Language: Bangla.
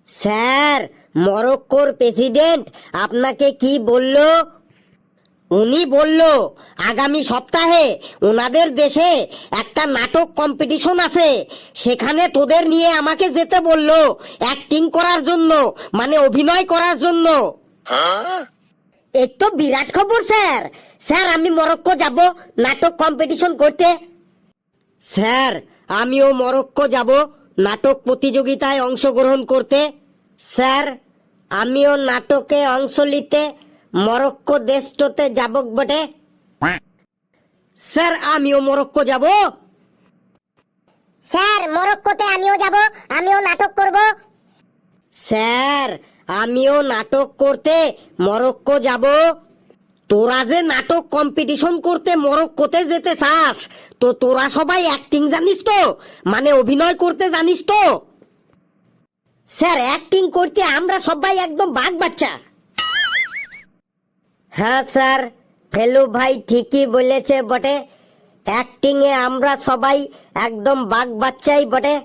স্যার, মরক্কোর প্রেসিডেন্ট আপনাকে কি বলল? উনি বলল আগামী সপ্তাহে ওনাদের দেশে একটা নাটক কম্পিটিশন আছে, সেখানে তোদের নিয়ে আমাকে যেতে বলল অ্যাক্টিং করার জন্য, মানে অভিনয় করার জন্য। এ তো বিরাট খবর স্যার। স্যার, আমি মরক্কো যাব নাটক কম্পিটিশন করতে। স্যার, আমিও মরক্কো যাব নাটক প্রতিযোগিতায় অংশগ্রহণ করতে। স্যার, আমিও নাটকে অংশ নিতে মরক্কো দেশটাতে যাব বটে। স্যার, আমিও মরক্কো যাব। স্যার, মরক্কোতে আমিও যাব, আমিও নাটক করব। স্যার, আমিও নাটক করতে মরক্কো যাব। তোরা যে নাটক কম্পিটিশন করতে মরক্কোতে যেতে চাস, তো তোরা সবাই অ্যাক্টিং জানিস তো, মানে অভিনয় করতে জানিস তো? স্যার, অ্যাক্টিং করতে আমরা সবাই একদম বাঘ বাচ্চা। হ্যাঁ স্যার, ফেলু ভাই ঠিকই বলেছে বটে, অ্যাক্টিং এ আমরা সবাই একদম বাঘ বাচ্চাই বটে।